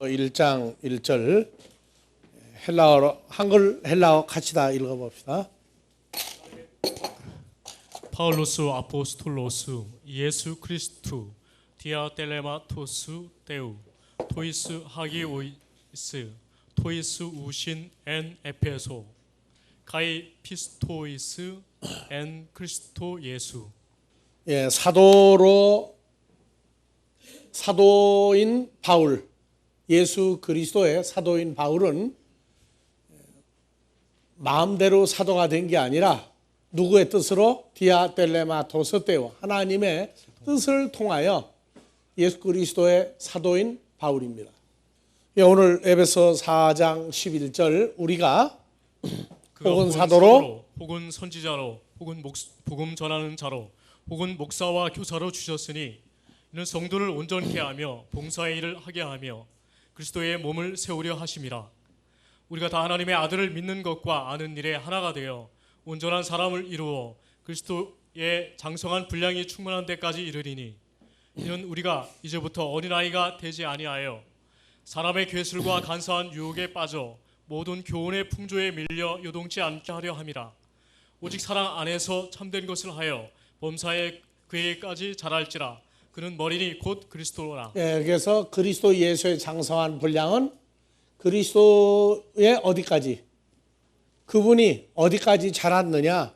1장 1절 헬라어로 한글 헬라어 같이 다 읽어봅시다. 파울로스 아포스톨로스 예수 크리스투 디아텔레마토스 데우 토이스 하기오이스 토이스 우신 엔 에페소 가이 피스토이스 엔 크리스토 예수. 예, 사도인 바울, 예수 그리스도의 사도인 바울은 마음대로 사도가 된 게 아니라 누구의 뜻으로? 디아텔레마토스 데우, 하나님의 뜻을 통하여 예수 그리스도의 사도인 바울입니다. 예, 오늘 에베소 4장 11절 우리가 혹은 사도로 혹은 선지자로 혹은 복음 전하는 자로 혹은 목사와 교사로 주셨으니 이는 성도를 온전케 하며 봉사의 일을 하게 하며 그리스도의 몸을 세우려 하심이라. 우리가 다 하나님의 아들을 믿는 것과 아는 일에 하나가 되어 온전한 사람을 이루어 그리스도의 장성한 분량이 충만한 데까지 이르리니 이는 우리가 이제부터 어린아이가 되지 아니하여 사람의 괴술과 간사한 유혹에 빠져 모든 교훈의 풍조에 밀려 요동치 않게 하려 함이라. 오직 사랑 안에서 참된 것을 하여 범사의 그에까지 자랄지라. 그는 머리니 곧 그리스도라. 예, 그래서 그리스도 예수의 장성한 분량은 그리스도의 어디까지, 그분이 어디까지 자랐느냐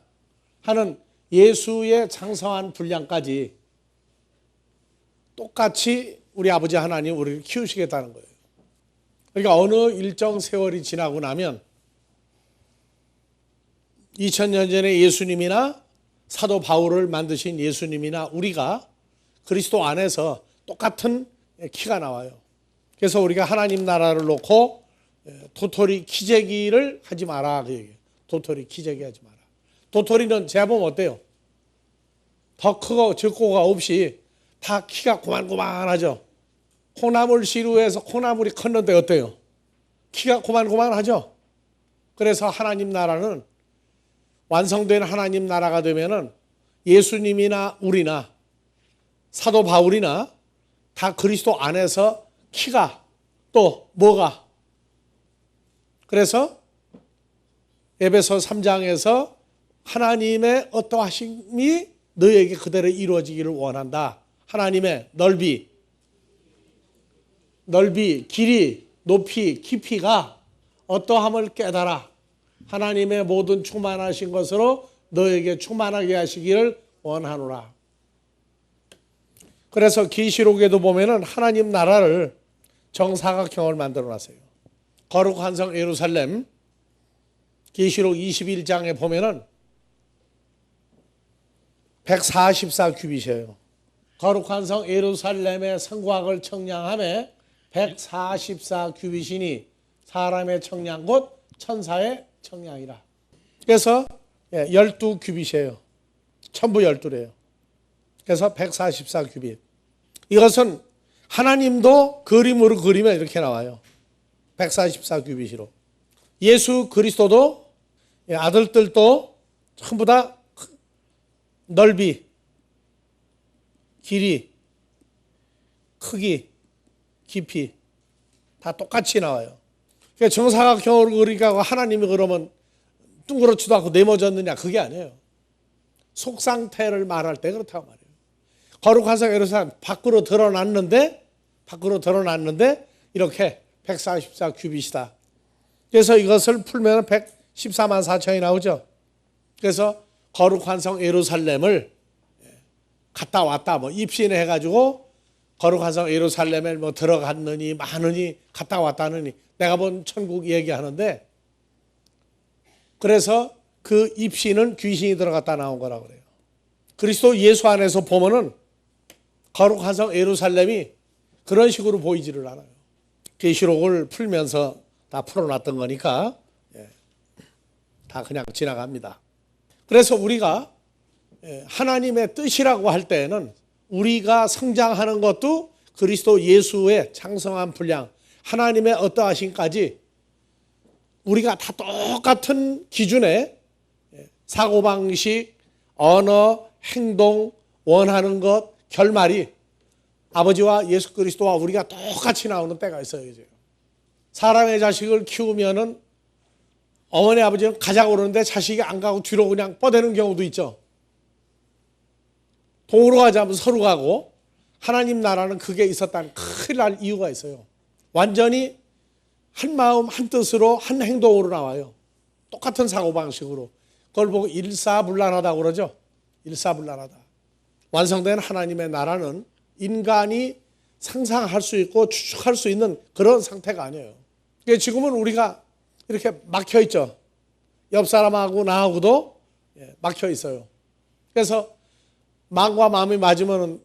하는 예수의 장성한 분량까지 똑같이 우리 아버지 하나님 우리를 키우시겠다는 거예요. 그러니까 어느 일정 세월이 지나고 나면 2000년 전에 예수님이나 사도 바울을 만드신 예수님이나 우리가 그리스도 안에서 똑같은 키가 나와요. 그래서 우리가 하나님 나라를 놓고 도토리 키재기를 하지 마라 그 얘기예요. 도토리 키재기 하지 마라. 도토리는 제가 보면 어때요? 더 크고 적고가 없이 다 키가 고만고만하죠. 콩나물 시루에서 콩나물이 컸는데 어때요? 키가 고만고만하죠. 그래서 하나님 나라는 완성된 하나님 나라가 되면은 예수님이나 우리나 사도 바울이나 다 그리스도 안에서 키가 또 뭐가, 그래서 에베소 3장에서 하나님의 어떠하심이 너에게 그대로 이루어지기를 원한다. 하나님의 넓이, 길이, 높이, 깊이가 어떠함을 깨달아 하나님의 모든 충만하신 것으로 너에게 충만하게 하시기를 원하노라. 그래서 계시록에도 보면은 하나님 나라를 정사각형을 만들어 놨어요. 거룩한 성 예루살렘, 계시록 21장에 보면은 144규빗이에요. 거룩한 성 예루살렘의 성곽을 청량함에 144규빗이니 사람의 청량 곧 천사의 청량이라. 그래서 12규빗이에요. 천부 12래요. 그래서 144규빗. 이것은 하나님도 그림으로 그리면 이렇게 나와요. 144규빗으로. 예수 그리스도도 아들들도 전부 다 넓이, 길이, 크기, 깊이 다 똑같이 나와요. 그러니까 정사각형으로 그리니까 하나님이 그러면 둥그렇지도 않고 네모졌느냐, 그게 아니에요. 속상태를 말할 때 그렇다고 말해요. 거룩한 성 예루살렘 밖으로 드러났는데 이렇게 144규빗이다. 그래서 이것을 풀면 114만 4천이 나오죠. 그래서 거룩한 성 예루살렘을 갔다 왔다 뭐 입신해 가지고 거룩한 성 예루살렘에 뭐 들어갔느니 마느니 갔다 왔다느니 내가 본 천국 얘기하는데, 그래서 그 입신은 귀신이 들어갔다 나온 거라고 그래요. 그리스도 예수 안에서 보면은 거룩한 성 예루살렘이 그런 식으로 보이지를 않아요. 계시록을 풀면서 다 풀어놨던 거니까 다 그냥 지나갑니다. 그래서 우리가 하나님의 뜻이라고 할 때에는 우리가 성장하는 것도 그리스도 예수의 장성한 분량, 하나님의 어떠하심까지 우리가 다 똑같은 기준에 사고방식, 언어, 행동, 원하는 것, 결말이 아버지와 예수 그리스도와 우리가 똑같이 나오는 때가 있어요. 사람의 자식을 키우면은 어머니 아버지는 가자고 그러는데 자식이 안 가고 뒤로 그냥 뻗대는 경우도 있죠. 동으로 가자면 서로 가고, 하나님 나라는 그게 있었다는 큰일 날 이유가 있어요. 완전히 한 마음 한 뜻으로 한 행동으로 나와요. 똑같은 사고방식으로. 그걸 보고 일사불란하다고 그러죠. 일사불란하다. 완성된 하나님의 나라는 인간이 상상할 수 있고 추측할 수 있는 그런 상태가 아니에요. 지금은 우리가 이렇게 막혀 있죠. 옆 사람하고 나하고도 막혀 있어요. 그래서 마음과 마음이 맞으면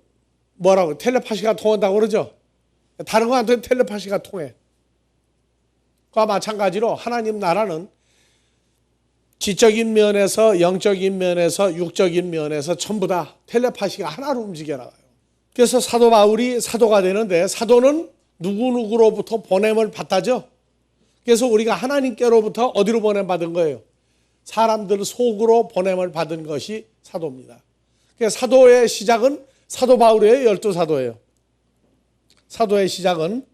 뭐라고 텔레파시가 통한다고 그러죠. 다른 거한테 텔레파시가 통해. 그와 마찬가지로 하나님 나라는 지적인 면에서, 영적인 면에서, 육적인 면에서 전부 다 텔레파시가 하나로 움직여 나가요. 그래서 사도 바울이 사도가 되는데, 사도는 누구누구로부터 보냄을 받다죠. 그래서 우리가 하나님께로부터 어디로 보냄받은 거예요? 사람들 속으로 보냄을 받은 것이 사도입니다. 그래서 사도의 시작은 사도 바울이에요? 12사도예요? 사도의 시작은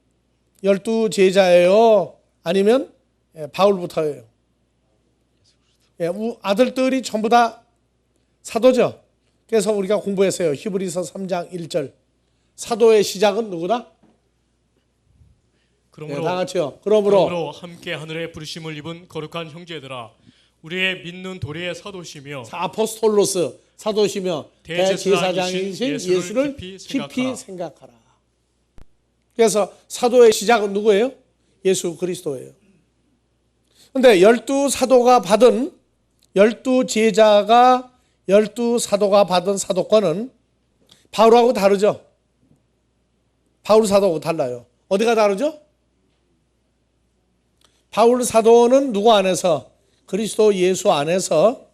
12제자예요? 아니면 바울부터예요? 아들들이 전부 다 사도죠. 그래서 우리가 공부했어요. 히브리서 3장 1절. 사도의 시작은 누구다? 그러므로, 다 같이요. 그러므로 함께 하늘의 부르심을 입은 거룩한 형제들아, 우리의 믿는 도리의 사도시며 아포스톨로스 사도시며 대제사장이신 예수를 깊이 생각하라. 생각하라. 그래서 사도의 시작은 누구예요? 예수 그리스도예요. 그런데 12사도가 받은 12제자가 12사도가 받은 사도권은 바울하고 다르죠. 바울 사도하고 달라요. 어디가 다르죠? 바울 사도는 누구 안에서? 그리스도 예수 안에서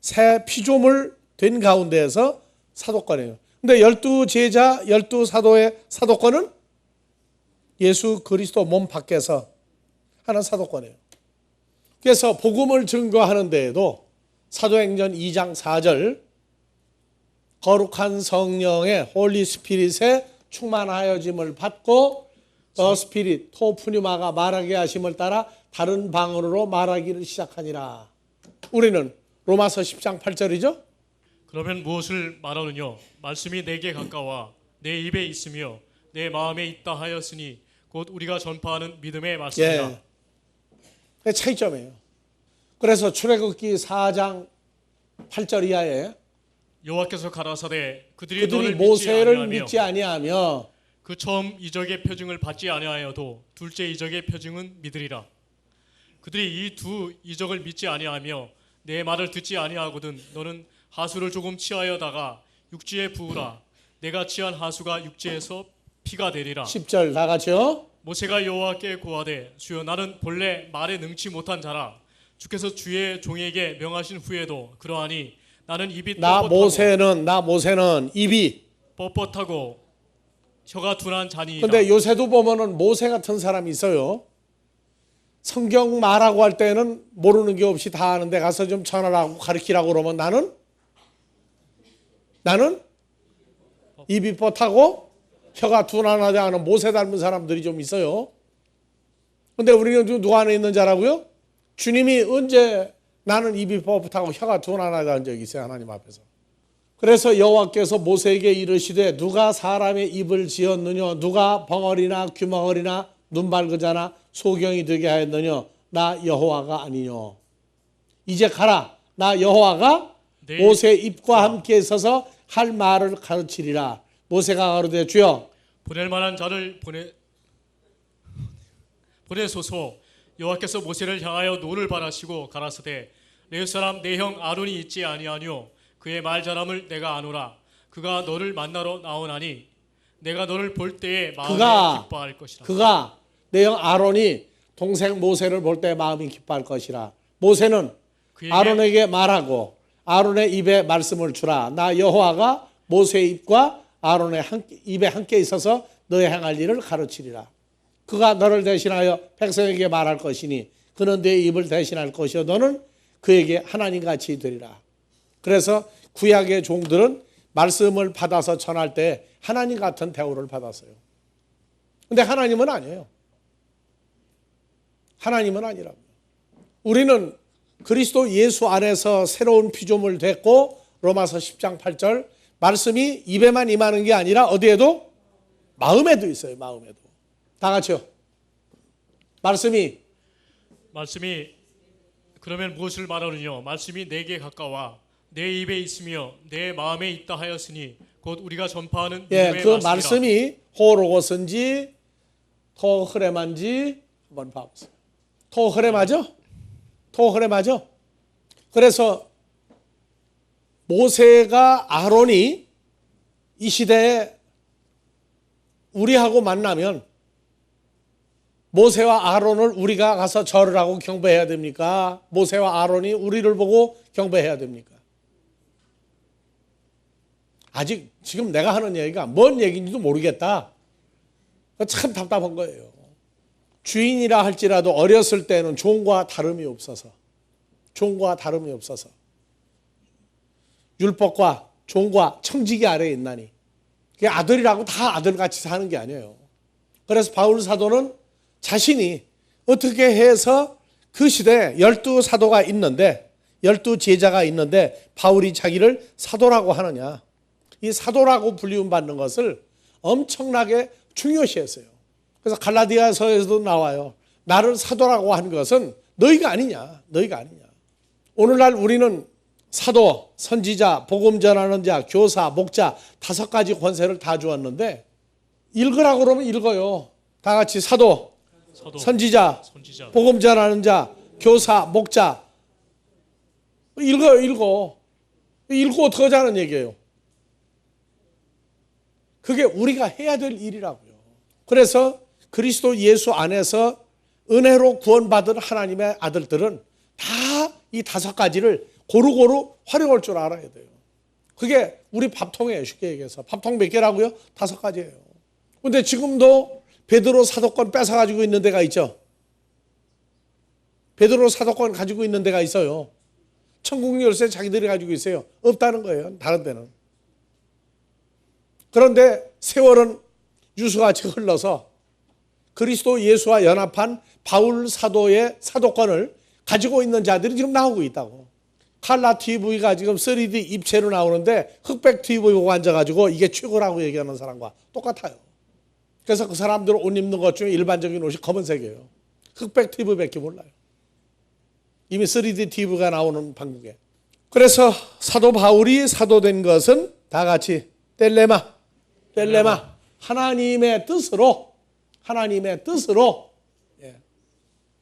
새 피조물 된 가운데에서 사도권이에요. 근데 12제자, 12사도의 사도권은 예수 그리스도 몸 밖에서 하는 사도권이에요. 그래서 복음을 증거하는 데에도 사도행전 2장 4절 거룩한 성령의 홀리 스피릿에 충만하여짐을 받고 더 스피릿 토프뉴마가 말하게 하심을 따라 다른 방언으로 말하기를 시작하니라. 우리는 로마서 10장 8절이죠. 그러면 무엇을 말하느냐? 말씀이 내게 가까워 내 입에 있으며 내 마음에 있다 하였으니 곧 우리가 전파하는 믿음의 말씀이다. 그게 차이점이에요. 그래서 출애굽기 4장 8절 이하에 여호와께서 가라사대 그들이 모세를 믿지 아니하며 그 처음 이적의 표징을 받지 아니하여도 둘째 이적의 표징은 믿으리라. 그들이 이 두 이적을 믿지 아니하며 내 말을 듣지 아니하거든 너는 하수를 조금 취하여다가 육지에 부으라. 내가 취한 하수가 육지에서 피가 되리라. 10절 다 같이요. 모세가 여호와께 고하되 주여 나는 본래 말에 능치 못한 자라. 주께서 주의 종에게 명하신 후에도 그러하니 나는 입이 나 모세는 입이 뻣뻣하고 혀가 둔한 자니이다. 근데 요새도 보면은 모세 같은 사람이 있어요. 성경 말하고 할 때는 모르는 게 없이 다 아는데 가서 좀 전하라고 가르치라고 그러면 나는 입이 뻣하고 혀가 둔하지 않은 모세 닮은 사람들이 좀 있어요. 근데 우리는 누구 안에 있는 자라고요? 주님이 언제 나는 입이 뻣하고 혀가 둔하다는 적이 있어요, 하나님 앞에서. 그래서 여호와께서 모세에게 이르시되 누가 사람의 입을 지었느냐, 누가 벙어리나 귀머거리나 눈발그자나 소경이 되게 하였느냐, 나 여호와가 아니냐. 이제 가라, 나 여호와가 모세 입과 함께 있어서 할 말을 가르치리라. 모세가 가로되 주여 보낼 만한 자를 보내소서. 여호와께서 모세를 향하여 노를 바라시고 가라사대 내 사람 내 형 아론이 있지 아니하뇨. 그의 말 잘함을 내가 아노라. 그가 너를 만나러 나오나니 내가 너를 볼 때에 마음이 기뻐할 것이라. 그가 내 형 아론이 동생 모세를 볼 때 마음이 기뻐할 것이라. 모세는 아론에게 말하고 아론의 입에 말씀을 주라. 나 여호와가 모세의 입과 아론의 입에 함께 있어서 너의 행할 일을 가르치리라. 그가 너를 대신하여 백성에게 말할 것이니 그는 내 입을 대신할 것이요 너는 그에게 하나님같이 되리라. 그래서 구약의 종들은 말씀을 받아서 전할 때 하나님 같은 대우를 받았어요. 근데 하나님은 아니에요. 하나님은 아니라고요. 우리는 그리스도 예수 안에서 새로운 피조물 됐고 로마서 10장 8절 말씀이 입에만 임하는 게 아니라 어디에도? 마음에도 있어요. 마음에도. 다 같이요. 말씀이 그러면 무엇을 말하느냐? 말씀이 내게 가까워 내 입에 있으며 내 마음에 있다 하였으니 곧 우리가 전파하는 믿음의 그 말씀이라. 말씀이 호로고스인지 토흐레만지 한번 봐보세요. 토흐레마죠? 토흐레마죠? 그래서 모세가 아론이 이 시대에 우리하고 만나면 모세와 아론을 우리가 가서 절을 하고 경배해야 됩니까? 모세와 아론이 우리를 보고 경배해야 됩니까? 아직 지금 내가 하는 얘기가 뭔 얘기인지도 모르겠다. 참 답답한 거예요. 주인이라 할지라도 어렸을 때는 종과 다름이 없어서 율법과 종과 청지기 아래에 있나니 아들이라고 다 아들같이 사는 게 아니에요. 그래서 바울 사도는 자신이 어떻게 해서 그 시대에 12사도가 있는데 12제자가 있는데 바울이 자기를 사도라고 하느냐. 이 사도라고 불리움받는 것을 엄청나게 중요시했어요. 그래서 갈라디아서에서도 나와요. 나를 사도라고 한 것은 너희가 아니냐. 오늘날 우리는 사도, 선지자, 복음 전하는 자, 교사, 목자 5가지 권세를 다 주었는데 읽으라고 그러면 읽어요. 다 같이 사도, 선지자, 복음 전하는 자, 교사, 목자 읽고 어떻게 하자는 얘기예요. 그게 우리가 해야 될 일이라고요. 그래서 그리스도 예수 안에서 은혜로 구원받은 하나님의 아들들은 다 이 5가지를 고루고루 활용할 줄 알아야 돼요. 그게 우리 밥통이에요. 쉽게 얘기해서. 밥통 몇 개라고요? 5가지예요. 그런데 지금도 베드로 사도권 뺏어가지고 있는 데가 있죠. 베드로 사도권 가지고 있는 데가 있어요. 천국 열쇠 자기들이 가지고 있어요. 없다는 거예요. 다른 데는. 그런데 세월은 유수같이 흘러서 그리스도 예수와 연합한 바울 사도의 사도권을 가지고 있는 자들이 지금 나오고 있다고. 칼라 TV가 지금 3D 입체로 나오는데 흑백 TV 보고 앉아가지고 이게 최고라고 얘기하는 사람과 똑같아요. 그래서 그 사람들은 옷 입는 것 중에 일반적인 옷이 검은색이에요. 흑백 TV밖에 몰라요. 이미 3D TV가 나오는 방국에. 그래서 사도 바울이 사도된 것은 다 같이 텔레마 하나님의 뜻으로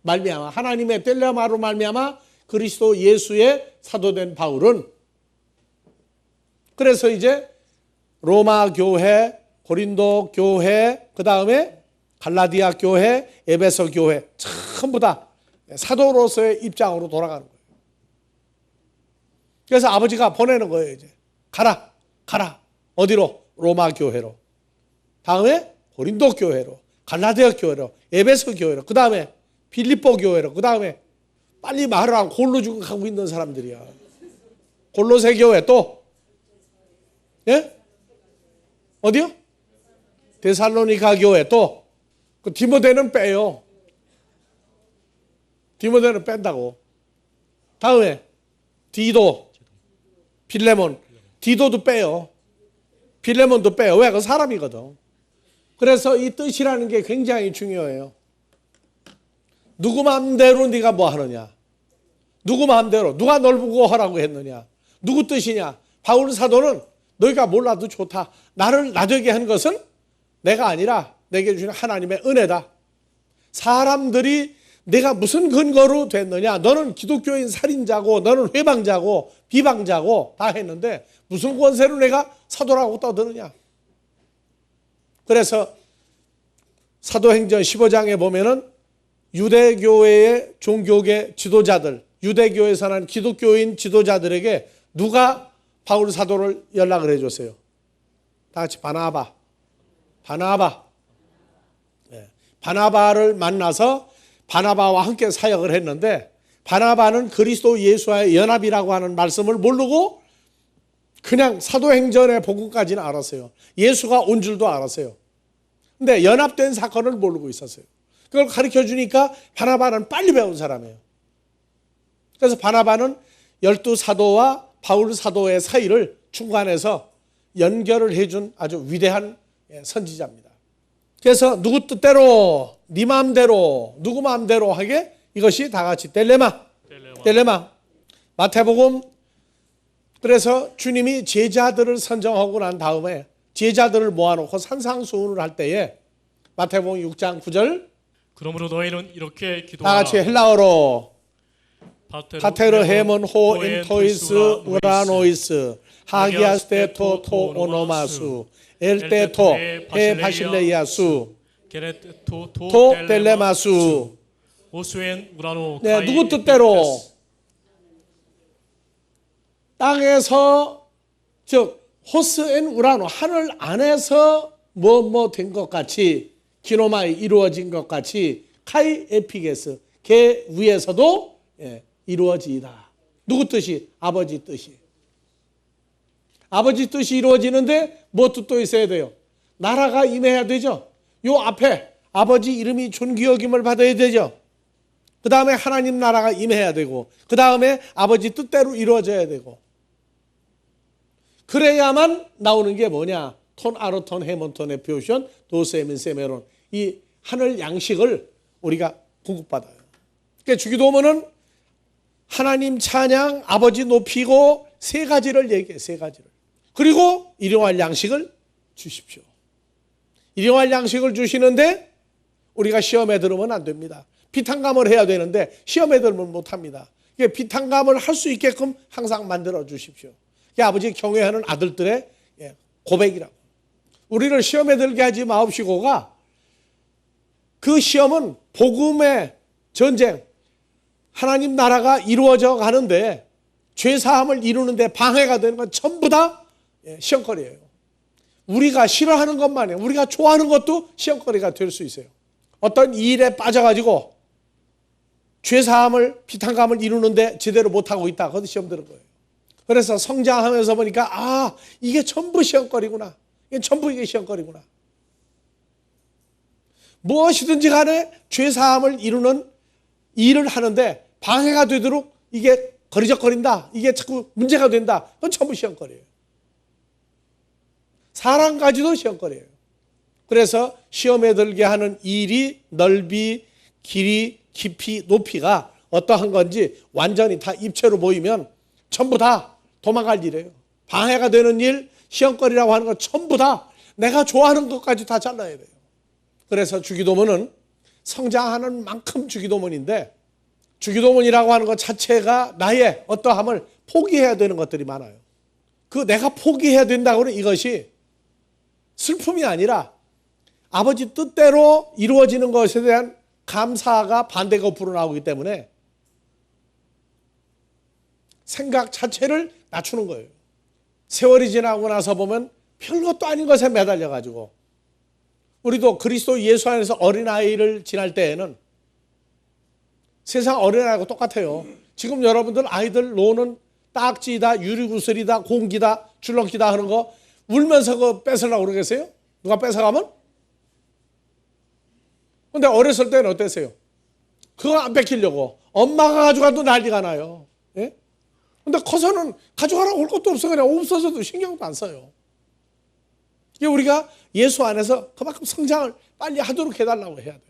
말미암아 하나님의 텔레마로 말미암아 그리스도 예수의 사도된 바울은 그래서 이제 로마 교회, 고린도 교회, 그 다음에 갈라디아 교회, 에베소 교회 전부 다 사도로서의 입장으로 돌아가는 거예요. 그래서 아버지가 보내는 거예요. 이제 가라 어디로? 로마 교회로. 다음에 고린도 교회로, 갈라디아 교회로, 에베소 교회로, 그 다음에 빌립보 교회로, 그 다음에 빨리 말을 하고 골로 지금 가고 있는 사람들이야. 골로새 교회 또 예? 어디요? 데살로니가 교회 또 그 디모데는 빼요. 디모데는 뺀다고. 다음에 디도, 필레몬, 디도도 빼요. 필레몬도 빼요. 왜? 그 사람이거든. 그래서 이 뜻이라는 게 굉장히 중요해요. 누구 마음대로 네가 뭐 하느냐? 누구 마음대로 누가 널 보고 하라고 했느냐? 누구 뜻이냐? 바울 사도는 너희가 몰라도 좋다. 나를 나되게 한 것은 내가 아니라 내게 주신 하나님의 은혜다. 사람들이 내가 무슨 근거로 됐느냐? 너는 기독교인 살인자고 너는 회방자고 비방자고 다 했는데 무슨 권세로 내가 사도라고 떠드느냐? 그래서 사도행전 15장에 보면은 유대교회의 종교계 지도자들, 유대교에서 난 기독교인 지도자들에게 누가 바울 사도를 연락을 해줬어요? 다 같이 바나바. 네. 바나바를 만나서 바나바와 함께 사역을 했는데 바나바는 그리스도 예수와의 연합이라고 하는 말씀을 모르고 그냥 사도행전의 복음까지는 알았어요. 예수가 온 줄도 알았어요. 근데 연합된 사건을 모르고 있었어요. 그걸 가르쳐 주니까 바나바는 빨리 배운 사람이에요. 그래서 바나바는 12사도와 바울 사도의 사이를 중간에서 연결을 해준 아주 위대한 선지자입니다. 그래서 누구 뜻대로, 네 마음대로, 누구 마음대로 하게 이것이 다 같이 텔레마. 마태복음, 그래서 주님이 제자들을 선정하고 난 다음에 제자들을 모아놓고 산상수훈을 할 때에 마태복음 6장 9절 그러므로 너희는 이렇게 다 기도하라. 같이 헬라어로 파테르 헤몬 호 인토이스 우라노이스 하기아스테토 토 오노마수 엘테토 헤 바실레이아수 게레토 토 텔레마수. 오스엔 우라노 네, 카이 누구 뜻대로 에피테스. 땅에서 즉 호스엔 우라노 하늘 안에서 뭐 된 것 같이 기노마이 이루어진 것 같이 카이 에피게스 개 위에서도 이루어지이다. 누구 뜻이? 아버지 뜻이. 아버지 뜻이 이루어지는데 뭐 뜻도 있어야 돼요? 나라가 임해야 되죠. 요 앞에 아버지 이름이 존귀여김을 받아야 되죠. 그 다음에 하나님 나라가 임해야 되고 그 다음에 아버지 뜻대로 이루어져야 되고 그래야만 나오는 게 뭐냐? 톤 아르톤 헤몬톤 에피오션 도세민 세메론 이 하늘 양식을 우리가 공급받아요. 그러니까 주기도문은 하나님 찬양, 아버지 높이고 세 가지를 얘기해. 세 가지를. 그리고 일용할 양식을 주십시오. 일용할 양식을 주시는데 우리가 시험에 들으면 안 됩니다. 비탄감을 해야 되는데 시험에 들으면 못합니다. 비탄감을 할 수 있게끔 항상 만들어 주십시오. 이게 아버지 경외하는 아들들의 고백이라고. 우리를 시험에 들게 하지 마옵시고가 그 시험은 복음의 전쟁, 하나님 나라가 이루어져 가는데 죄사함을 이루는데 방해가 되는 건 전부 다 시험거리예요. 우리가 싫어하는 것만이 우리가 좋아하는 것도 시험거리가 될 수 있어요. 어떤 일에 빠져가지고 죄사함을 비탄감을 이루는데 제대로 못하고 있다. 그것도 시험 드는 거예요. 그래서 성장하면서 보니까 이게 전부 시험거리구나. 이게 전부 이게 시험거리구나. 무엇이든지 간에 죄사함을 이루는 일을 하는데 방해가 되도록 이게 거리적거린다. 이게 자꾸 문제가 된다. 그건 전부 시험거리예요. 사랑까지도 시험거리예요. 그래서 시험에 들게 하는 일이 넓이, 길이, 깊이, 높이가 어떠한 건지 완전히 다 입체로 보이면 전부 다 도망갈 일이에요. 방해가 되는 일, 시험거리라고 하는 건 전부 다 내가 좋아하는 것까지 다 잘라야 돼요. 그래서 주기도문은 성장하는 만큼 주기도문인데 주기도문이라고 하는 것 자체가 나의 어떠함을 포기해야 되는 것들이 많아요. 그 내가 포기해야 된다고 하는 이것이 슬픔이 아니라 아버지 뜻대로 이루어지는 것에 대한 감사가 반대가 불어나오기 때문에 생각 자체를 낮추는 거예요. 세월이 지나고 나서 보면 별것도 아닌 것에 매달려가지고 우리도 그리스도 예수 안에서 어린아이를 지날 때에는 세상 어린아이하고 똑같아요. 지금 여러분들 아이들 노는 딱지다, 유리구슬이다, 공기다, 줄넘기다 하는 거 울면서 그거 뺏으려고 그러겠어요? 누가 뺏어가면? 근데 어렸을 때는 어땠어요? 그거 안 뺏기려고 엄마가 가져가도 난리가 나요. 예? 근데 커서는 가져가라고 올 것도 없어. 그냥 없어서도 신경도 안 써요. 이게 우리가 예수 안에서 그만큼 성장을 빨리 하도록 해달라고 해야 돼요.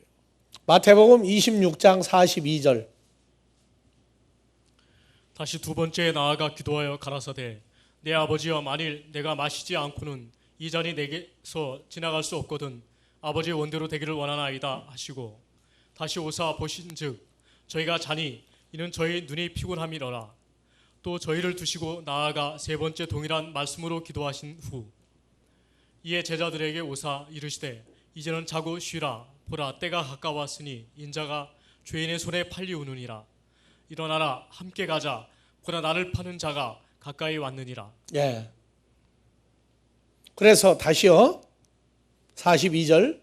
마태복음 26장 42절. 다시 두 번째 나아가 기도하여 가라사대 내 아버지여 만일 내가 마시지 않고는 이 잔이 내게서 지나갈 수 없거든 아버지의 원대로 되기를 원하나이다 하시고 다시 오사 보신즉 저희가 자니 이는 저희 눈이 피곤함이러라. 또 저희를 두시고 나아가 세 번째 동일한 말씀으로 기도하신 후 이에 제자들에게 오사 이르시되 이제는 자고 쉬라. 보라 때가 가까웠으니 인자가 죄인의 손에 팔리우느니라. 일어나라 함께 가자. 보라 나를 파는 자가 가까이 왔느니라. 예. 그래서 다시요. 42절.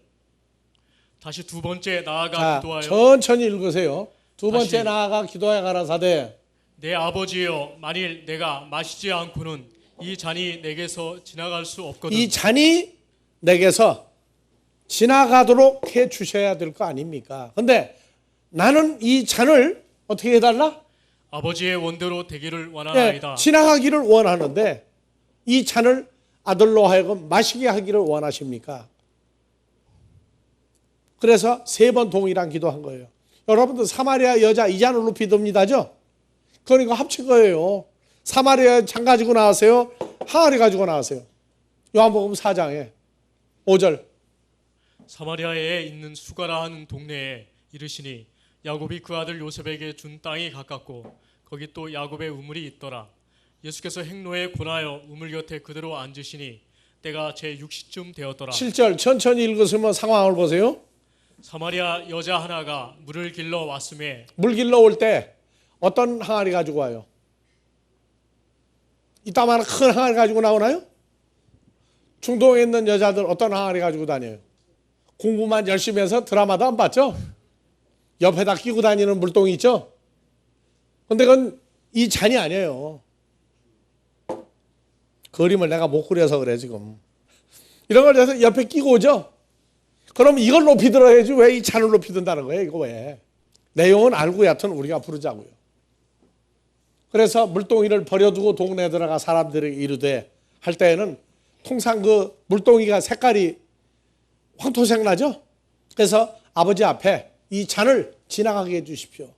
다시 두 번째 나아가 자, 기도하여 천천히 읽으세요. 두 번째 다시. 나아가 기도하여 가라사대 내 아버지여 만일 내가 마시지 않고는 이 잔이 내게서 지나갈 수 없거든 이 잔이 내게서 지나가도록 해 주셔야 될 거 아닙니까? 근데 나는 이 잔을 어떻게 해달라? 아버지의 원대로 되기를 원하나이다. 지나가기를 원하는데 이 잔을 아들로 하여금 마시게 하기를 원하십니까? 그래서 3번 동일한 기도한 거예요. 여러분들 사마리아 여자 이 잔을 높이 듭니다죠? 그러니까 합친 거예요. 사마리아 잔 가지고 나왔어요? 항아리 가지고 나왔어요? 요한복음 4장에 5절. 사마리아에 있는 수가라 하는 동네에 이르시니 야곱이 그 아들 요셉에게 준 땅이 가깝고 거기 또 야곱의 우물이 있더라. 예수께서 행로에 권하여 우물 곁에 그대로 앉으시니 때가 제6시쯤 되었더라. 7절 천천히 읽으시면 상황을 보세요. 사마리아 여자 하나가 물을 길러 왔음에 물 길러 올 때 어떤 항아리 가지고 와요? 이따만한 큰 항아리 가지고 나오나요? 중동에 있는 여자들 어떤 항아리 가지고 다녀요? 공부만 열심히 해서 드라마도 안 봤죠? 옆에다 끼고 다니는 물동이 있죠? 근데 그건 이 잔이 아니에요. 그림을 내가 못 그려서 그래 지금. 이런 걸 해서 옆에 끼고 오죠? 그럼 이걸 높이 들어야지 왜 이 잔을 높이 든다는 거예요? 이거 왜? 내용은 알고 여하튼 우리가 부르자고요. 그래서 물동이를 버려두고 동네에 들어가 사람들에게 이르되 할 때에는 통상 그 물동이가 색깔이 황토색 나죠? 그래서 아버지 앞에 이 잔을 지나가게 해주십시오.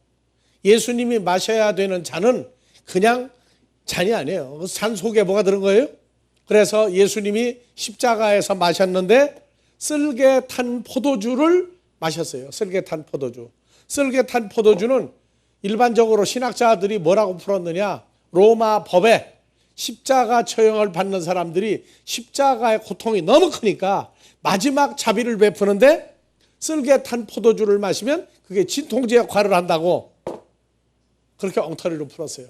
예수님이 마셔야 되는 잔은 그냥 잔이 아니에요. 잔 속에 뭐가 들은 거예요? 그래서 예수님이 십자가에서 마셨는데 쓸개 탄 포도주를 마셨어요. 쓸개 탄 포도주. 쓸개 탄 포도주는 일반적으로 신학자들이 뭐라고 풀었느냐? 로마 법에 십자가 처형을 받는 사람들이 십자가의 고통이 너무 크니까 마지막 자비를 베푸는데 쓸개 탄 포도주를 마시면 그게 진통제 역할을 한다고 그렇게 엉터리로 풀었어요.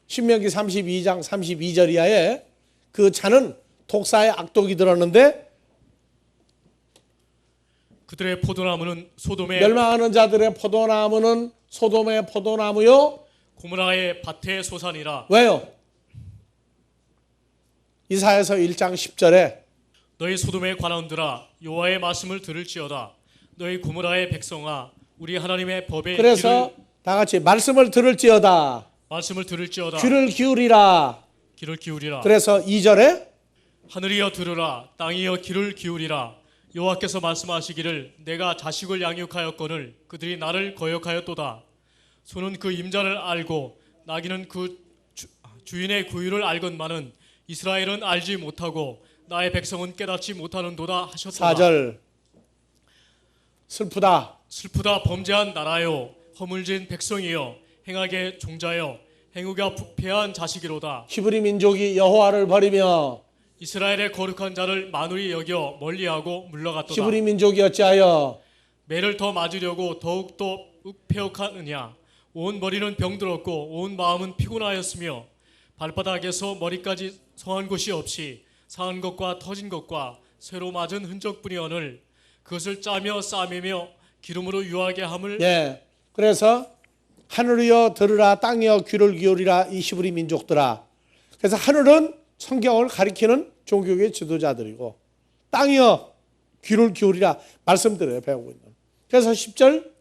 신명기 32장 32절 이하에 그 잔은 독사의 악독이 들었는데 그들의 포도나무는 소돔의 멸망하는 자들의 포도나무는 소돔의 포도나무요 고모라의 밭의 소산이라. 왜요? 이사야서 1장 10절에 너희 소돔의 관원들아 여호와의 말씀을 들을지어다. 너희 고모라의 백성아 우리 하나님의 법의 그래서 다 같이 말씀을 들을지어다. 말씀을 들을지어다. 귀를 기울이라. 귀를 기울이라. 그래서 2절에 하늘이여 들으라 땅이여 귀를 기울이라. 여호와께서 말씀하시기를 내가 자식을 양육하였거늘 그들이 나를 거역하였도다. 소는 그 임자를 알고 나귀는 그 주인의 구유를 알건만은 이스라엘은 알지 못하고 나의 백성은 깨닫지 못하는도다 하셨도다. 4절 슬프다. 슬프다 범죄한 나라요 허물진 백성이여 행악의 종자여 행위가 부패한 자식이로다. 히브리 민족이 여호와를 버리며 이스라엘의 거룩한 자를 만울이 여겨 멀리하고 물러갔도다. 히브리 민족이 어찌하여 매를 더 맞으려고 더욱더 욱패역하느냐. 온 머리는 병들었고 온 마음은 피곤하였으며 발바닥에서 머리까지 성한 곳이 없이 상한 것과 터진 것과 쇠로 맞은 흔적뿐이오늘 그것을 짜며 싸매며 기름으로 유하게 함을. 그래서 하늘이여 들으라 땅이여 귀를 기울이라 이 히브리 민족들아. 그래서 하늘은 성경을 가리키는 종교계 지도자들이고 땅이여 귀를 기울이라 말씀들을 배우고 있는. 그래서 10절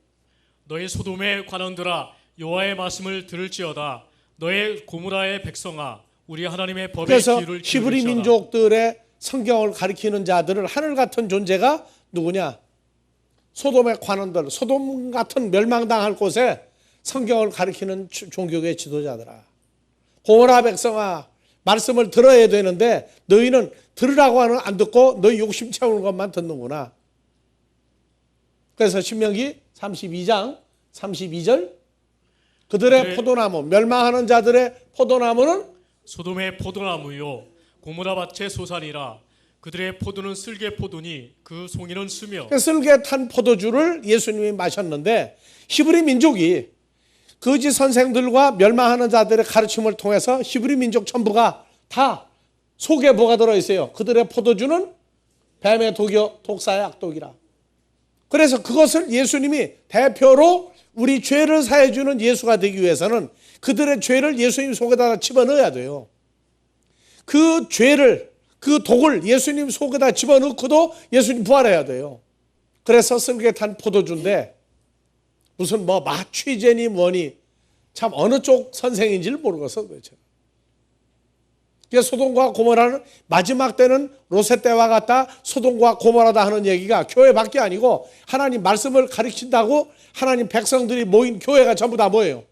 너희 소돔의 관원들아 여호와의 말씀을 들을지어다. 너희 고모라의 백성아 우리 하나님의 법에 그래서 귀를 히브리 기울일지어다. 민족들의 성경을 가리키는 자들을 하늘 같은 존재가 누구냐? 소돔의 관원들, 소돔 같은 멸망당할 곳에 성경을 가리키는 종교계 지도자들아. 고모라 백성아 말씀을 들어야 되는데 너희는 들으라고 하는 안 듣고 너희 욕심 채우는 것만 듣는구나. 그래서 신명기 32장 32절 그들의 포도나무 멸망하는 자들의 포도나무는 소돔의 포도나무요 고모라 밭의 소산이라. 그들의 포도는 쓸개 포도니 그 송이는 수며. 쓸개 탄 포도주를 예수님이 마셨는데 히브리 민족이 거짓 선생들과 멸망하는 자들의 가르침을 통해서 히브리 민족 전부가 다 속에 뭐가 들어있어요? 그들의 포도주는 뱀의 독이요 독사의 악독이라. 그래서 그것을 예수님이 대표로 우리 죄를 사해주는 예수가 되기 위해서는 그들의 죄를 예수님 속에다 집어넣어야 돼요. 그 죄를 그 독을 예수님 속에다 집어넣고도 예수님 부활해야 돼요. 그래서 쓸개탄 포도주인데 무슨 뭐 마취제니 뭐니 참 어느 쪽 선생인지를 모르겠어 도대체. 소돔과 고모라는 마지막 때는 롯의 때와 같다, 소돔과 고모라다 하는 얘기가 교회밖에 아니고 하나님 말씀을 가르친다고 하나님 백성들이 모인 교회가 전부 다 뭐예요?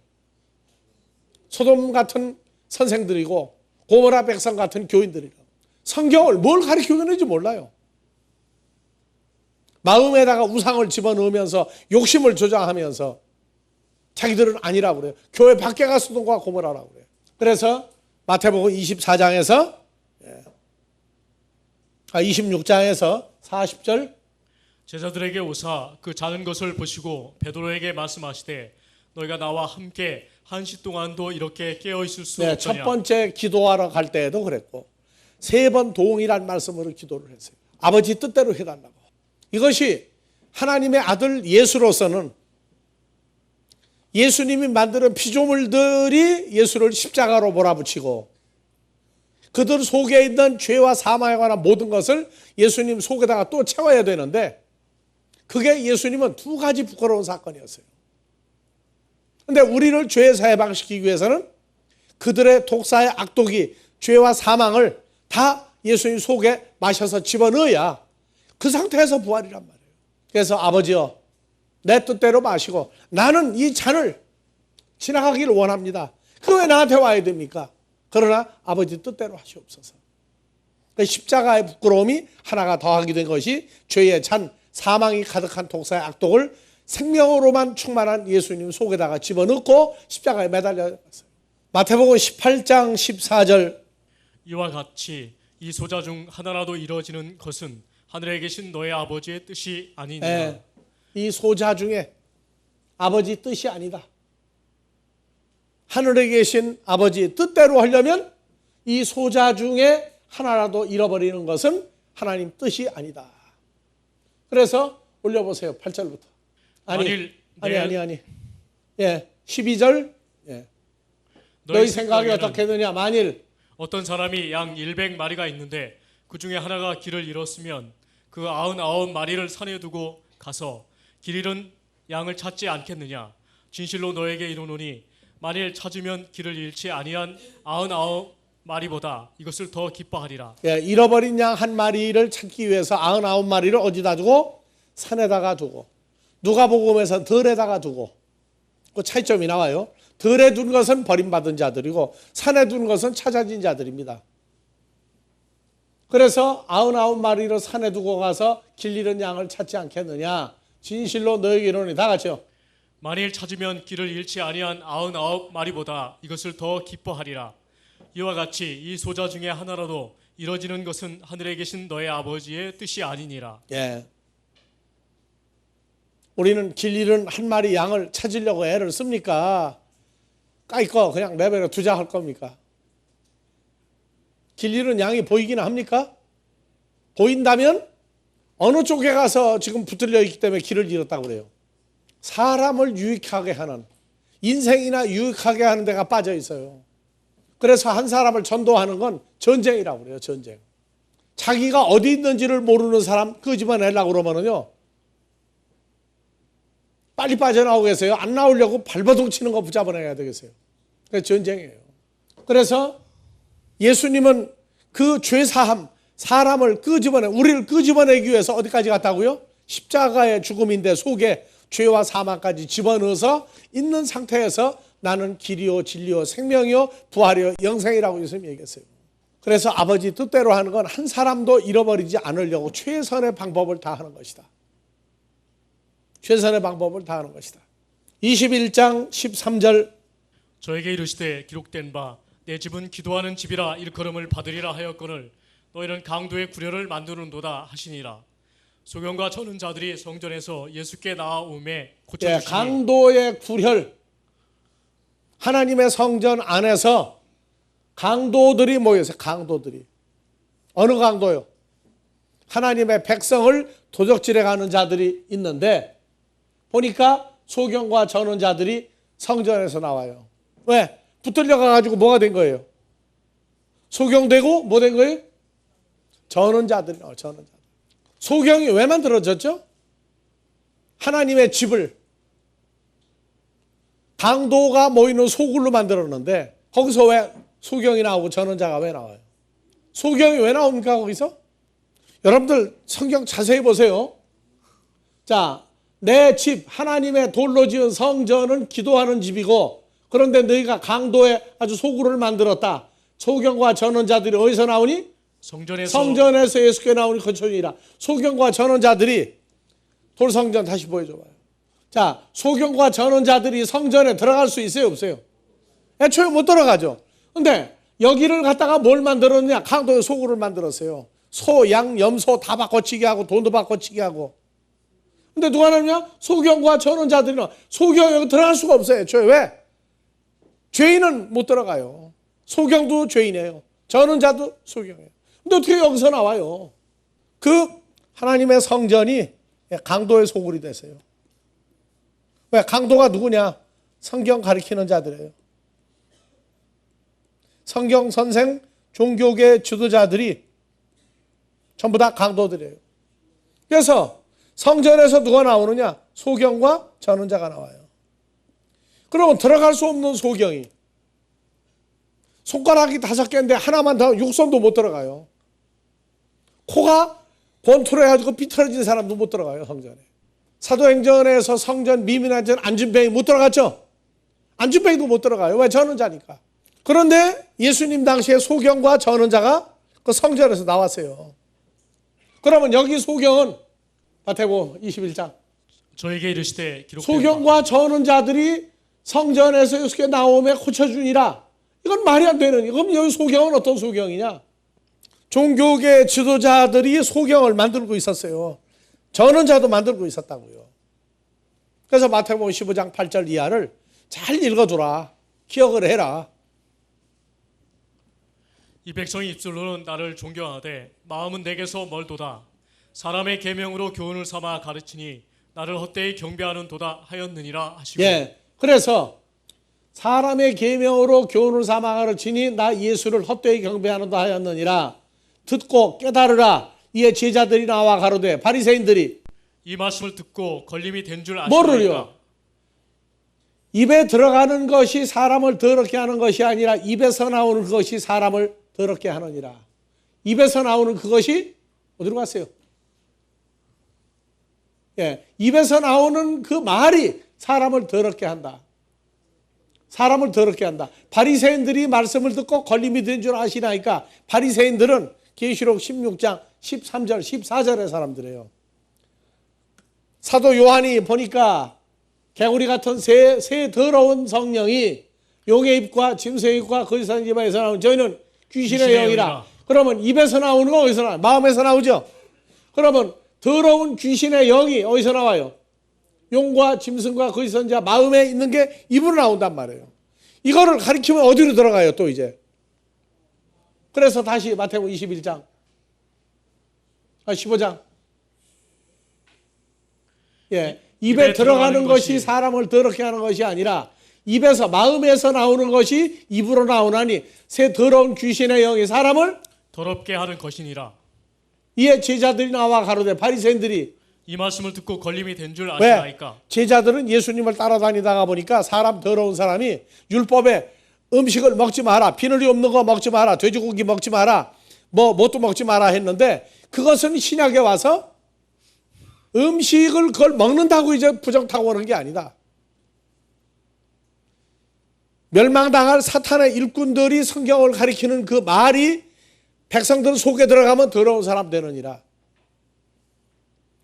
소돔 같은 선생들이고 고모라 백성 같은 교인들이고 성경을 뭘 가르치고 있는지 몰라요. 마음에다가 우상을 집어넣으면서 욕심을 조장하면서 자기들은 아니라고 그래요. 교회 밖에가 소돔과 고모라라고 그래요. 그래서 마태복음 24장에서 26장에서 40절 제자들에게 오사 그 자는 것을 보시고 베드로에게 말씀하시되 너희가 나와 함께 한시 동안도 이렇게 깨어 있을 수 없느냐. 첫 번째 기도하러 갈 때에도 그랬고 3번 동일한 말씀으로 기도를 했어요. 아버지 뜻대로 해달라고. 이것이 하나님의 아들 예수로서는 예수님이 만드는 피조물들이 예수를 십자가로 몰아붙이고 그들 속에 있는 죄와 사망에 관한 모든 것을 예수님 속에다가 또 채워야 되는데 그게 예수님은 2가지 부끄러운 사건이었어요. 그런데 우리를 죄에서 해방시키기 위해서는 그들의 독사의 악독이 죄와 사망을 다 예수님 속에 마셔서 집어넣어야 그 상태에서 부활이란 말이에요. 그래서 아버지여 내 뜻대로 마시고 나는 이 잔을 지나가기를 원합니다. 그 왜 나한테 와야 됩니까? 그러나 아버지 뜻대로 하시옵소서. 십자가의 부끄러움이 하나가 더하게 된 것이 죄의 잔, 사망이 가득한 독사의 악독을 생명으로만 충만한 예수님 속에다가 집어넣고 십자가에 매달렸어요. 마태복음 18장 14절 이와 같이 이 소자 중 하나라도 이루어지는 것은 하늘에 계신 너의 아버지의 뜻이 아니니라. 이 소자 중에 아버지 뜻이 아니다. 하늘에 계신 아버지 뜻대로 하려면 이 소자 중에 하나라도 잃어버리는 것은 하나님 뜻이 아니다. 그래서 올려보세요. 8절부터. 아니. 12절. 너희 생각이 어떻겠느냐. 만일 어떤 사람이 양 100마리가 있는데 그 중에 하나가 길을 잃었으면 그 99마리를 산에 두고 가서 길 잃은 양을 찾지 않겠느냐. 진실로 너에게 이르노니 만일 찾으면 길을 잃지 아니한 99마리보다 이것을 더 기뻐하리라. 잃어버린 양 한 마리를 찾기 위해서 99마리를 어디다 두고? 산에다가 두고. 누가복음에서 들에다가 두고. 그 차이점이 나와요. 들에 둔 것은 버림받은 자들이고 산에 둔 것은 찾아진 자들입니다. 그래서 99마리를 산에 두고 가서 길 잃은 양을 찾지 않겠느냐. 진실로 너에게 이르노니. 다 같이요. 만일 찾으면 길을 잃지 아니한 99마리보다 이것을 더 기뻐하리라. 이와 같이 이 소자 중에 하나라도 이뤄지는 것은 하늘에 계신 너의 아버지의 뜻이 아니니라. 우리는 길 잃은 한 마리 양을 찾으려고 애를 씁니까? 까이꺼 그냥 내버려 두자 할 겁니까? 길 잃은 양이 보이기는 합니까? 보인다면 어느 쪽에 가서 지금 붙들려 있기 때문에 길을 잃었다고 그래요. 사람을 유익하게 하는, 인생이나 유익하게 하는 데가 빠져 있어요. 그래서 한 사람을 전도하는 건 전쟁이라고 그래요. 전쟁. 자기가 어디 있는지를 모르는 사람 끄집어내려고 그러면은요 빨리 빠져나오겠어요? 안 나오려고 발버둥 치는 거 붙잡아내야 되겠어요. 그게 전쟁이에요. 그래서 예수님은 그 죄사함, 사람을 우리를 끄집어내기 위해서 어디까지 갔다고요? 십자가의 죽음인데 속에 죄와 사망까지 집어넣어서 있는 상태에서 나는 길이요 진리요 생명이요 부활이요 영생이라고 예수님이 얘기했어요. 그래서 아버지 뜻대로 하는 건 한 사람도 잃어버리지 않으려고 최선의 방법을 다하는 것이다. 최선의 방법을 다하는 것이다. 21장 13절 저에게 이르시되 기록된 바 내 집은 기도하는 집이라 일컬음을 받으리라 하였거늘 너희는 강도의 구려를 만드는도다 하시니라. 소경과 저는 자들이 성전에서 예수께 나아오매 고쳐주시니 강도의 구혈. 하나님의 성전 안에서 강도들이 모여서 강도들이 어느 강도요? 하나님의 백성을 도적질해 가는 자들이 있는데 보니까 소경과 전원자들이 성전에서 나와요. 왜? 붙들려 가지고 뭐가 된 거예요? 소경되고 뭐 된 거예요? 저는 자들이 나와요. 저는 자들. 소경이 왜 만들어졌죠? 하나님의 집을 강도가 모이는 소굴로 만들었는데 거기서 왜 소경이 나오고 전원자가 왜 나와요? 소경이 왜 나옵니까 거기서? 여러분들 성경 자세히 보세요. 자, 내 집 하나님의 돌로 지은 성전은 기도하는 집이고 그런데 너희가 강도의 아주 소굴을 만들었다. 소경과 전원자들이 어디서 나오니? 성전에서 예수께 나오니 거처니라. 소경과 전원자들이 돌성전 다시 보여줘봐요. 자, 소경과 전원자들이 성전에 들어갈 수 있어요 없어요? 애초에 못 들어가죠. 근데 여기를 갖다가 뭘 만들었냐? 강도의 소굴을 만들었어요. 소, 양, 염소 다 바꿔치기 하고 돈도 바꿔치기 하고. 근데 누가 나오냐? 소경과 전원자들이 소경 여기 들어갈 수가 없어요. 애초에 왜? 죄인은 못 들어가요. 소경도 죄인이에요. 전원자도 소경이에요. 근데 어떻게 여기서 나와요? 그 하나님의 성전이 강도의 소굴이 됐어요. 왜? 강도가 누구냐? 성경 가리키는 자들이에요. 성경 선생, 종교계 지도자들이 전부 다 강도들이에요. 그래서 성전에서 누가 나오느냐? 소경과 전원자가 나와요. 그러면 들어갈 수 없는 소경이 손가락이 5개인데 하나만 더 육손도 못 들어가요. 코가 권투를 해가지고 삐뚤어진 사람도 못 들어가요. 성전에. 사도행전에서 성전 미민한전 안준뱅이 못 들어갔죠? 안준뱅이도 못 들어가요. 왜? 전원자니까. 그런데 예수님 당시에 소경과 전원자가 그 성전에서 나왔어요. 그러면 여기 소경은 마태복음 21장 저에게 이르시되 기록된 소경과 전원자들이 성전에서 예수께 나오며 고쳐주니라. 이건 말이 안 되는. 그럼 여기 소경은 어떤 소경이냐? 종교계 지도자들이 소경을 만들고 있었어요. 전원자도 만들고 있었다고요. 그래서 마태복음 15장 8절 이하를 잘 읽어두라. 기억을 해라. 이 백성이 입술로는 나를 존경하되 마음은 내게서 멀도다. 사람의 계명으로 교훈을 삼아 가르치니 나를 헛되이 경배하는 도다 하였느니라 하시고. 예. 그래서 사람의 계명으로 교훈을 삼아 가르치니 나 예수를 헛되이 경배하는다 하였느니라. 듣고 깨달으라. 이에 제자들이 나와 가로되 바리새인들이 이 말씀을 듣고 걸림이 된 줄 뭐를요? 아시나이까? 입에 들어가는 것이 사람을 더럽게 하는 것이 아니라 입에서 나오는 것이 사람을 더럽게 하느니라. 입에서 나오는 그것이 어디로 갔어요? 예, 입에서 나오는 그 말이 사람을 더럽게 한다. 사람을 더럽게 한다. 바리새인들이 말씀을 듣고 걸림이 된 줄 아시나이까? 바리새인들은 계시록 16장 13절 14절의 사람들이에요. 사도 요한이 보니까 개구리 같은 새 더러운 성령이 용의 입과 짐승의 입과 거짓한 입에서 나오는 저희는 귀신의 영이라. 그러면 입에서 나오는 거 어디서 나와요? 마음에서 나오죠. 그러면 더러운 귀신의 영이 어디서 나와요? 용과 짐승과 거짓한 자 마음에 있는 게 입으로 나온단 말이에요. 이거를 가리키면 어디로 들어가요 또 이제? 그래서 다시 마태복음 21장 15장 예, 입에 들어가는 것이 사람을 더럽게 하는 것이 아니라 입에서 마음에서 나오는 것이 입으로 나오나니 새 더러운 귀신의 영이 사람을 더럽게 하는 것이니라. 이에 제자들이 나와 가로되 바리새인들이 이 말씀을 듣고 걸림이 된 줄 왜? 아시나이까? 제자들은 예수님을 따라다니다가 보니까 사람 더러운 사람이 율법에 음식을 먹지 마라, 비늘이 없는 거 먹지 마라, 돼지고기 먹지 마라, 뭣도 먹지 마라 했는데 그것은 신약에 와서 음식을 그걸 먹는다고 이제 부정타고 하는 게 아니다. 멸망당할 사탄의 일꾼들이 성경을 가리키는 그 말이 백성들 속에 들어가면 더러운 사람 되느니라.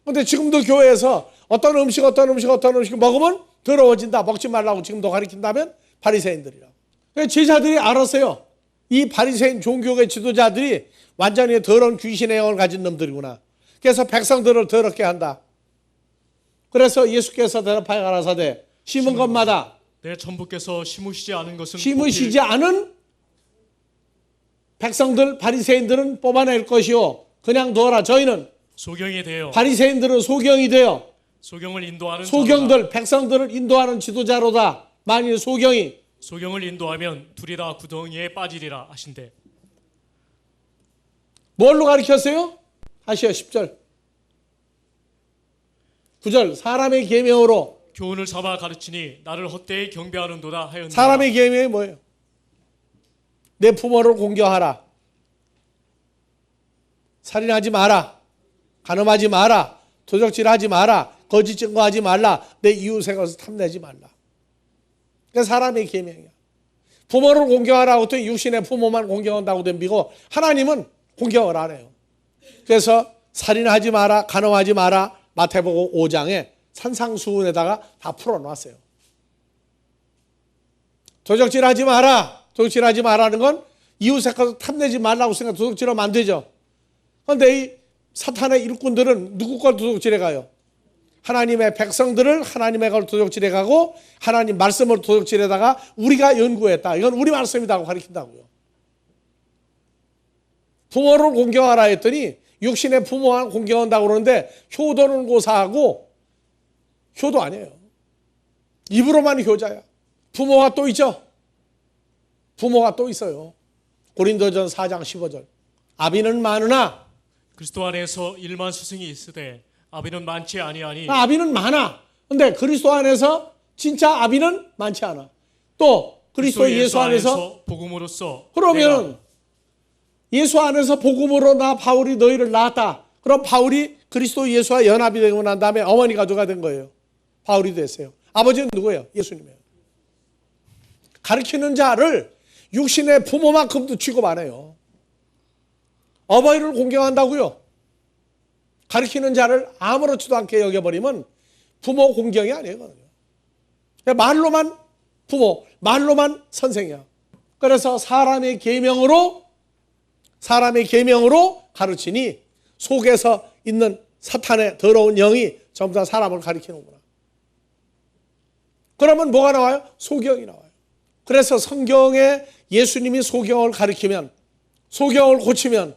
그런데 지금도 교회에서 어떤 음식 먹으면 더러워진다. 먹지 말라고 지금도 가리킨다면 바리새인들이라. 제자들이 알았어요. 이 바리새인 종교계 지도자들이 완전히 더러운 귀신의 영을 가진 놈들이구나. 그래서 백성들을 더럽게 한다. 그래서 예수께서 대답하여 가라사대 심은 것마다 내 천부께서 심으시지 않은 것은 심으시지 않은 백성들 바리새인들은 뽑아낼 것이요 그냥 두어라. 저희는 소경이 되어 바리새인들은 소경이 되어 소경을 인도하는 소경들 자로다. 백성들을 인도하는 지도자로다. 만일 소경이 소경을 인도하면 둘이 다 구덩이에 빠지리라 하신대. 뭘로 가르쳤어요? 다시요. 10절. 9절. 사람의 계명으로. 교훈을 삼아 가르치니 나를 헛되이 경배하는도다 하였느니라. 사람의 계명이 뭐예요? 내 부모를 공경하라. 살인하지 마라. 간음하지 마라. 도적질하지 마라. 거짓 증거하지 말라. 내 이웃의 것을 탐내지 말라. 그게 사람의 계명이야. 부모를 공경하라고 또 육신의 부모만 공경한다고 덤비고 하나님은 공경을 안 해요. 그래서 살인하지 마라. 간음하지 마라. 마태복음 5장에 산상수훈에다가 다 풀어놨어요. 도적질하지 마라. 도적질하지 마라는 건 이웃의 것을 탐내지 말라고 생각 도둑질하면 안 되죠. 그런데 이 사탄의 일꾼들은 누구 걸 도둑질해 가요? 하나님의 백성들을 하나님의 걸 도둑질해 가고 하나님 말씀을 도둑질해다가 우리가 연구했다. 이건 우리 말씀이라고 가르친다고요. 부모를 공경하라 했더니 육신의 부모만 공경한다고 그러는데 효도는 고사하고 효도 아니에요. 입으로만 효자야. 부모가 또 있죠. 부모가 또 있어요. 고린도전 4장 15절. 아비는 많으나 그리스도 안에서 일만 스승이 있으되 아비는 많지 아니하니. 아비는 많아. 근데 그리스도 안에서 진짜 아비는 많지 않아. 또 그리스도 예수 안에서 복음으로써 그러면 예수 안에서 복음으로 나 바울이 너희를 낳았다. 그럼 바울이 그리스도 예수와 연합이 되고 난 다음에 어머니 가족이 된 거예요. 바울이 됐어요. 아버지는 누구예요? 예수님이에요. 가르치는 자를 육신의 부모만큼도 취급 안 해요. 어버이를 공경한다고요. 가르치는 자를 아무렇지도 않게 여겨버리면 부모 공경이 아니에요. 말로만 부모, 말로만 선생이야. 그래서 사람의 계명으로 가르치니 속에서 있는 사탄의 더러운 영이 전부 다 사람을 가리키는구나. 그러면 뭐가 나와요? 소경이 나와요. 그래서 성경에 예수님이 소경을 가리키면, 소경을 고치면,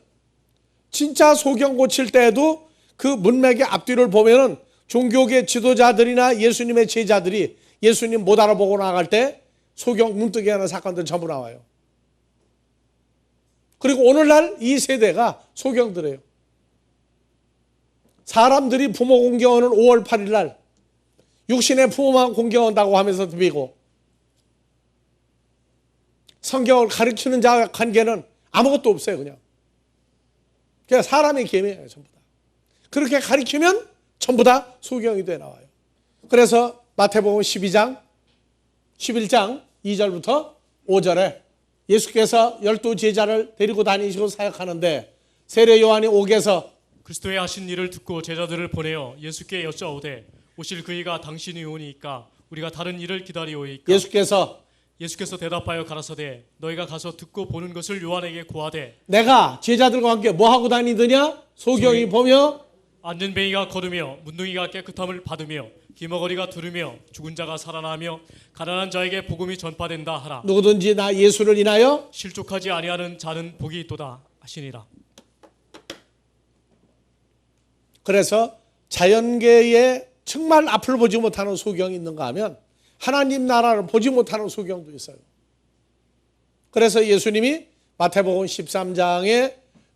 진짜 소경 고칠 때에도 그 문맥의 앞뒤를 보면은 종교계 지도자들이나 예수님의 제자들이 예수님 못 알아보고 나갈 때 소경 눈뜨게 하는 사건들 전부 나와요. 그리고 오늘날 이 세대가 소경들이에요. 사람들이 부모 공경하는 5월 8일 날 육신의 부모만 공경한다고 하면서 비고 성경을 가르치는 자와 관계는 아무것도 없어요. 그냥 사람의 계명이에요. 전부 다. 그렇게 가르치면 전부 다 소경이 돼 나와요. 그래서 마태복음 11장 2절부터 5절에 예수께서 12 제자를 데리고 다니시고 사역하는데 세례 요한이 옥에서 그리스도의 하신 일을 듣고 제자들을 보내어 예수께 여짜오되 오실 그이가 당신이 오니까 우리가 다른 일을 기다리오이까. 예수께서 대답하여 가라사대 너희가 가서 듣고 보는 것을 요한에게 구하되 내가 제자들과 함께 뭐 하고 다니더냐? 소경이 보며 앉은 뱅이가 걸으며 문둥이가 깨끗함을 받으며 기머거리가 두르며 죽은 자가 살아나며 가난한 자에게 복음이 전파된다 하라. 누구든지 나 예수를 인하여 실족하지 아니하는 자는 복이 있도다 하시니라. 그래서 자연계에 정말 앞을 보지 못하는 소경이 있는가 하면 하나님 나라를 보지 못하는 소경도 있어요. 그래서 예수님이 마태복음 13장에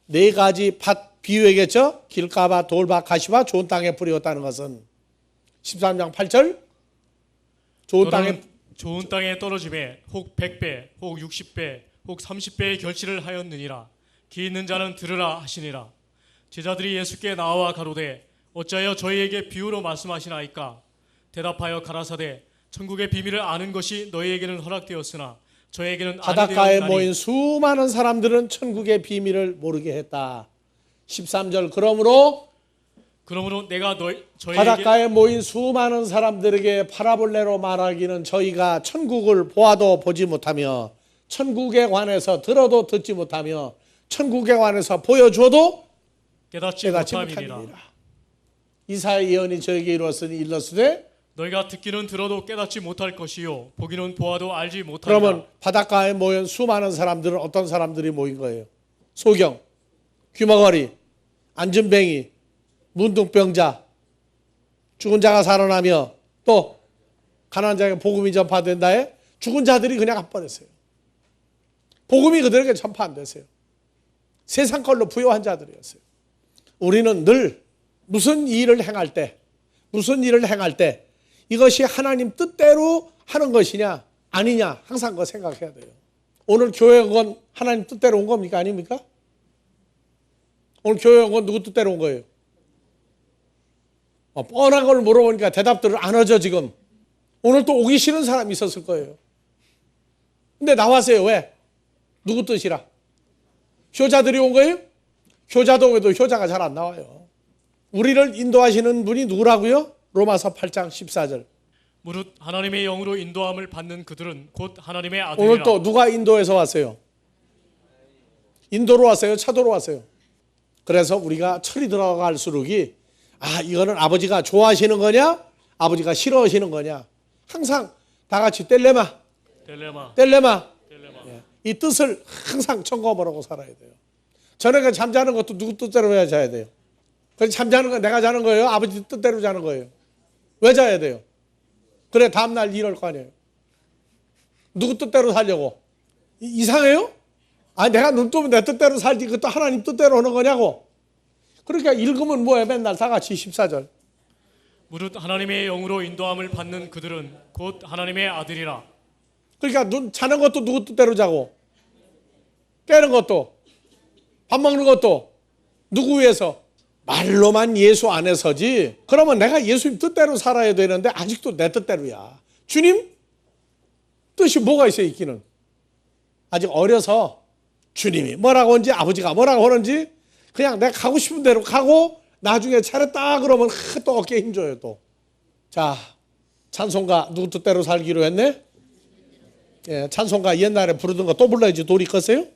4가지 밭 비유했겠죠. 길가밭, 돌밭, 가시밭, 좋은 땅에 뿌렸다는 것은 13장 8절 좋은 땅에 떨어짐에 혹 100배, 혹 60배, 혹 30배의 결실을 하였느니라. 귀 있는 자는 들으라 하시니라. 제자들이 예수께 나와 가로되 어찌하여 저희에게 비유로 말씀하시나이까. 대답하여 가라사대 천국의 비밀을 아는 것이 너희에게는 허락되었으나 저에게는 바닷가에 모인 수많은 사람들은 천국의 비밀을 모르게 했다. 13절 그러므로 내가 저희에게 바닷가에 모인 수많은 사람들에게 파라볼레로 말하기는 저희가 천국을 보아도 보지 못하며 천국에 관해서 들어도 듣지 못하며 천국에 관해서 보여줘도 깨닫지 못함이니라. 이사야 예언이 저에게 이루었으니 일러스되 너희가 듣기는 들어도 깨닫지 못할 것이요 보기는 보아도 알지 못하리라. 그러면 바닷가에 모인 수많은 사람들은 어떤 사람들이 모인 거예요? 소경, 귀머거리, 안전뱅이, 문둥병자, 죽은 자가 살아나며 또 가난한 자에게 복음이 전파된다에 죽은 자들이 그냥 한 번 했어요. 복음이 그들에게 전파 안 됐어요. 세상 걸로 부여한 자들이었어요. 우리는 늘 무슨 일을 행할 때 이것이 하나님 뜻대로 하는 것이냐 아니냐 항상 그거 생각해야 돼요. 오늘 교회 온 건 하나님 뜻대로 온 겁니까? 아닙니까? 오늘 교회 온 건 누구 뜻대로 온 거예요? 뻔한 걸 물어보니까 대답들을 안 하죠 지금. 오늘 또 오기 싫은 사람이 있었을 거예요. 근데 나왔어요. 왜? 누구 뜻이라? 효자들이 온 거예요? 효자도 오도 효자가 잘 안 나와요. 우리를 인도하시는 분이 누구라고요? 로마서 8장 14절. 무릇 하나님의 영으로 인도함을 받는 그들은 곧 하나님의 아들이라. 오늘 또 누가 인도에서 왔어요? 인도로 왔어요? 차도로 왔어요? 그래서 우리가 철이 들어갈수록이 이거는 아버지가 좋아하시는 거냐? 아버지가 싫어하시는 거냐? 항상 다 같이 뗄레마. 이 뜻을 항상 점검하고 살아야 돼요. 저녁에 잠자는 것도 누구 뜻대로 해야 자야 돼요. 그래서 잠자는 건 내가 자는 거예요? 아버지 뜻대로 자는 거예요? 왜 자야 돼요? 그래 다음날 일할 거 아니에요. 누구 뜻대로 살려고? 이상해요? 내가 눈 뜨면 내 뜻대로 살지 그것도 하나님 뜻대로 하는 거냐고. 그러니까 읽으면 뭐예요? 맨날 다 같이 14절. 무릇 하나님의 영으로 인도함을 받는 그들은 곧 하나님의 아들이라. 그러니까 자는 것도 누구 뜻대로 자고 깨는 것도 밥 먹는 것도 누구 위해서? 말로만 예수 안에 서지. 그러면 내가 예수님 뜻대로 살아야 되는데 아직도 내 뜻대로야. 주님 뜻이 뭐가 있어요? 있기는 아직 어려서 주님이 뭐라고 하는지 아버지가 뭐라고 하는지 그냥 내가 가고 싶은 대로 가고 나중에 차렸다 그러면 또 어깨에 힘줘요 또. 자, 찬송가 누구 뜻대로 살기로 했네? 예, 찬송가 옛날에 부르던 거 또 불러야지 돌이 껐어요?